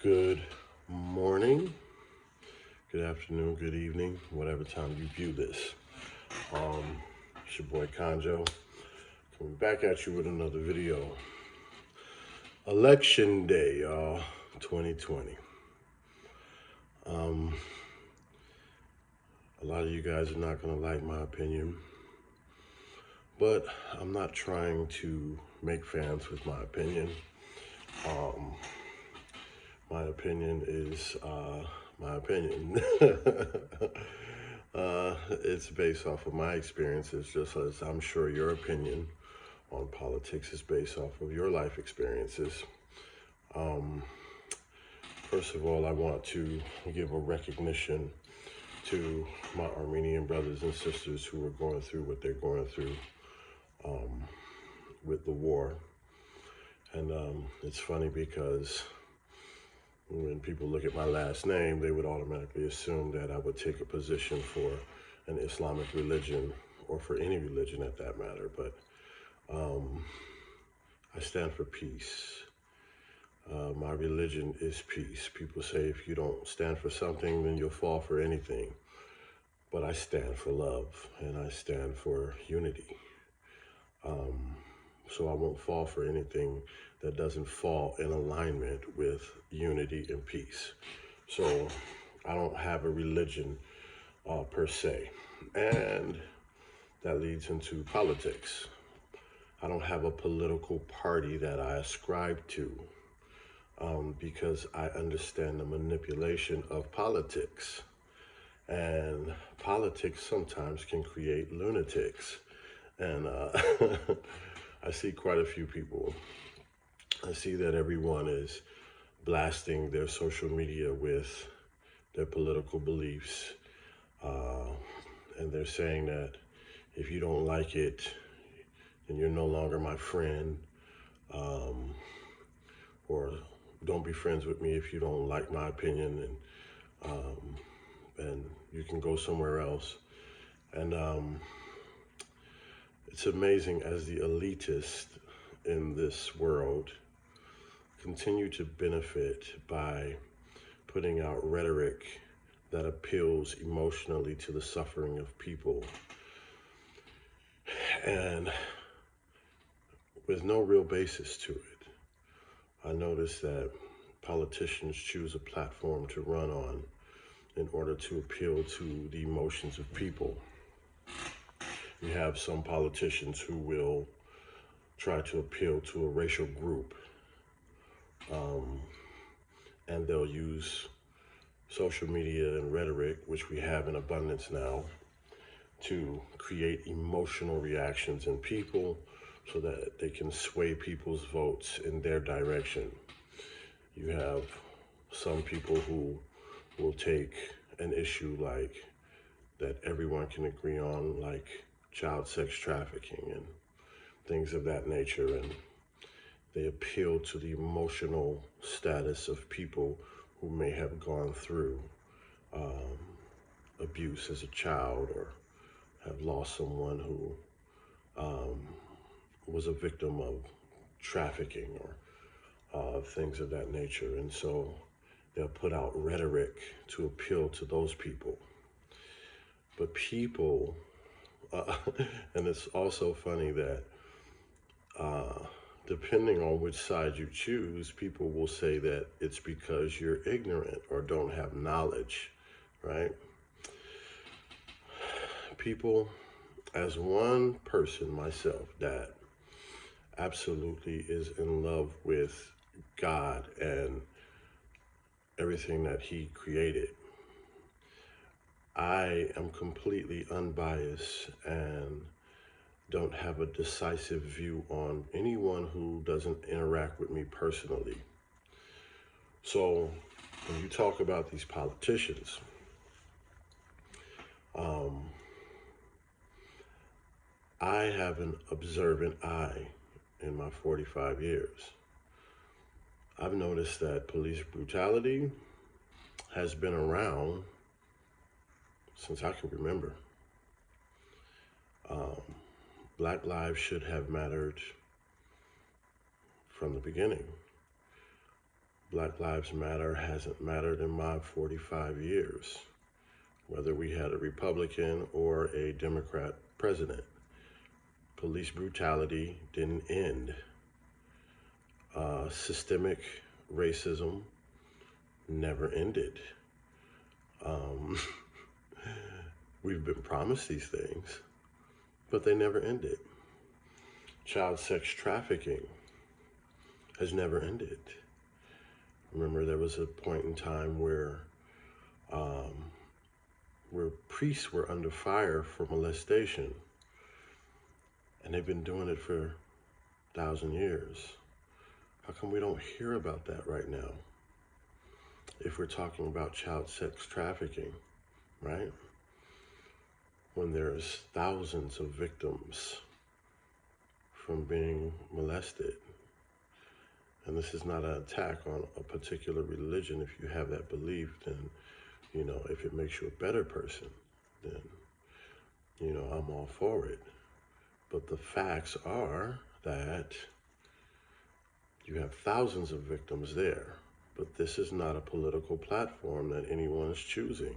Good morning, good afternoon, good evening, whatever time you view this. It's your boy Conjo coming back at you with another video. Election day, y'all, 2020. Um, a lot of you guys are not gonna like my opinion, but I'm not trying to make fans with my opinion. Um, my opinion is my opinion. It's based off of my experiences, just as I'm sure your opinion on politics is based off of your life experiences. Um, First of all, I want to give a recognition to my Armenian brothers and sisters who are going through what they're going through um, with the war. And it's funny because when people look at my last name, they would automatically assume that I would take a position for an Islamic religion or for any religion at that matter. But I stand for peace. My religion is peace. People say if you don't stand for something, then you'll fall for anything. But I stand for love and I stand for unity. So I won't fall for anything that doesn't fall in alignment with unity and peace. So I don't have a religion per se. And that leads into politics. I don't have a political party that I ascribe to because I understand the manipulation of politics. And politics sometimes can create lunatics. And I see quite a few people. I see that everyone is blasting their social media with their political beliefs. Uh, and they're saying that if you don't like it, then you're no longer my friend. Um, or don't be friends with me if you don't like my opinion, and you can go somewhere else. And it's amazing as the elitists in this world continue to benefit by putting out rhetoric that appeals emotionally to the suffering of people, and with no real basis to it. I notice that politicians choose a platform to run on in order to appeal to the emotions of people. You have some politicians who will try to appeal to a racial group, and they'll use social media and rhetoric, which we have in abundance now, to create emotional reactions in people so that they can sway people's votes in their direction. You have some people who will take an issue like that everyone can agree on, like child sex trafficking and things of that nature, and they appeal to the emotional status of people who may have gone through um, abuse as a child or have lost someone who was a victim of trafficking or things of that nature. And so they'll put out rhetoric to appeal to those people. But people, and it's also funny that uh, depending on which side you choose, people will say that it's because you're ignorant or don't have knowledge, right? People, as one person, myself, that absolutely is in love with God and everything that He created, I am completely unbiased and don't have a decisive view on anyone who doesn't interact with me personally. So when you talk about these politicians, um, I have an observant eye in my 45 years. I've noticed that police brutality has been around since I can remember. Um, Black lives should have mattered from the beginning. Black Lives Matter hasn't mattered in my 45 years, whether we had a Republican or a Democrat president. Police brutality didn't end. Systemic racism never ended. Um, we've been promised these things, but they never ended. Child sex trafficking has never ended. Remember, there was a point in time where priests were under fire for molestation, and they've been doing it for 1,000 years. How come we don't hear about that right now? If we're talking about child sex trafficking, right? When there's thousands of victims from being molested. And this is not an attack on a particular religion. If you have that belief, then, if it makes you a better person, then, I'm all for it. But the facts are that you have thousands of victims there. But this is not a political platform that anyone is choosing.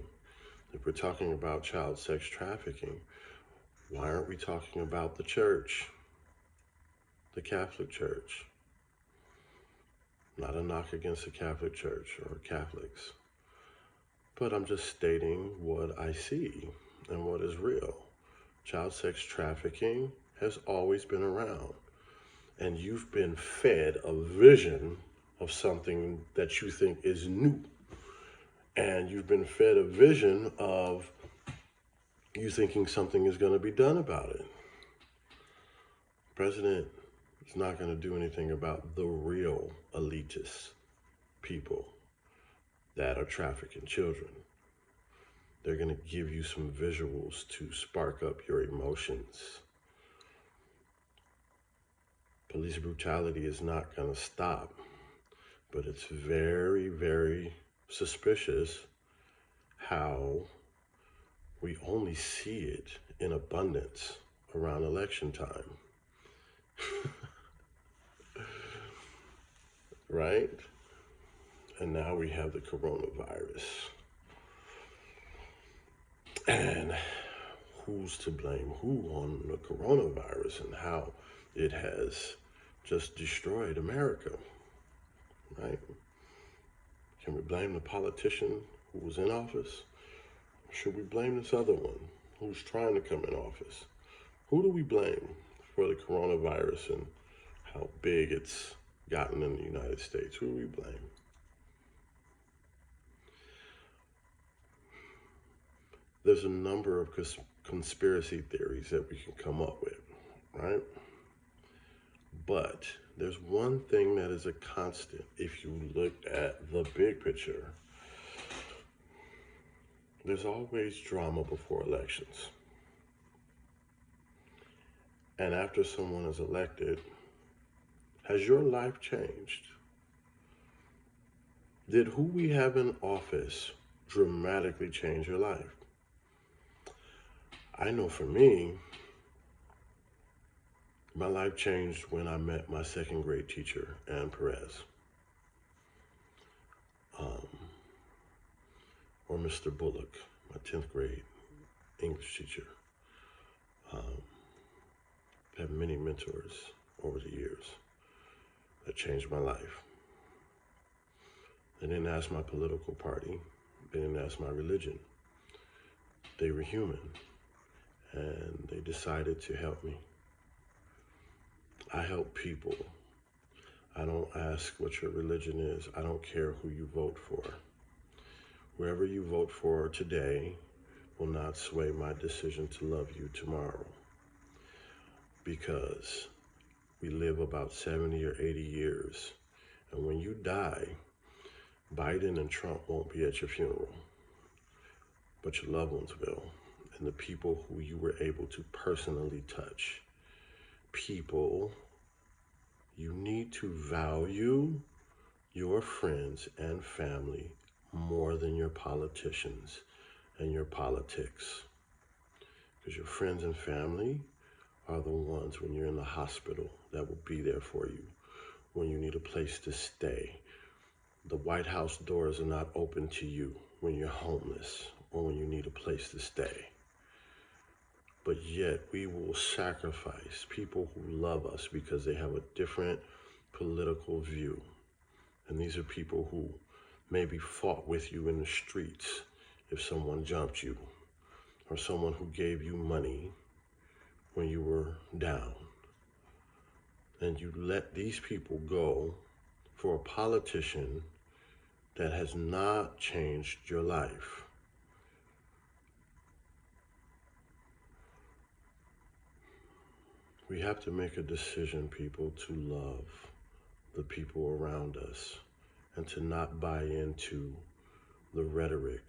If we're talking about child sex trafficking, why aren't we talking about the church, the Catholic Church? Not a knock against the Catholic Church or Catholics, but I'm just stating what I see and what is real. Child sex trafficking has always been around, and you've been fed a vision of something that you think is new. And you've been fed a vision of you thinking something is going to be done about it. The president is not going to do anything about the real elitist people that are trafficking children. They're going to give you some visuals to spark up your emotions. Police brutality is not going to stop, but it's very, very suspicious how we only see it in abundance around election time. Right? And now we have the coronavirus. And who's to blame who on the coronavirus and how it has just destroyed America, right? Can we blame the politician who was in office? Or should we blame this other one who's trying to come in office? Who do we blame for the coronavirus and how big it's gotten in the United States? Who do we blame? There's a number of conspiracy theories that we can come up with, right? But there's one thing that is a constant if you look at the big picture. There's always drama before elections. And after someone is elected, has your life changed? Did who we have in office dramatically change your life? I know for me, my life changed when I met my second grade teacher, Ann Perez. Or Mr. Bullock, my 10th grade English teacher. I've had many mentors over the years that changed my life. They didn't ask my political party. They didn't ask my religion. They were human, and they decided to help me. I help people. I don't ask what your religion is. I don't care who you vote for. Whoever you vote for today will not sway my decision to love you tomorrow. Because we live about 70 or 80 years. And when you die, Biden and Trump won't be at your funeral, but your loved ones will. And the people who you were able to personally touch. People, you need to value your friends and family more than your politicians and your politics. Because your friends and family are the ones when you're in the hospital that will be there for you, when you need a place to stay, The White House doors are not open to you when you're homeless or when you need a place to stay. But yet we will sacrifice people who love us because they have a different political view. And these are people who maybe fought with you in the streets if someone jumped you, or someone who gave you money when you were down. And you let these people go for a politician that has not changed your life. We have to make a decision, people, to love the people around us and to not buy into the rhetoric.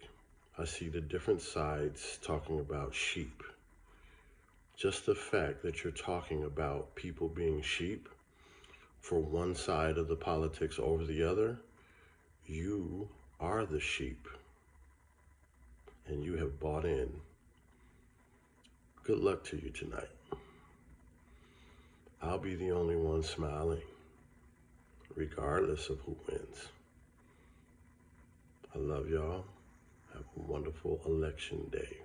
I see the different sides talking about sheep. Just the fact that you're talking about people being sheep for one side of the politics over the other, you are the sheep and you have bought in. Good luck to you tonight. I'll be the only one smiling, regardless of who wins. I love y'all. Have a wonderful election day.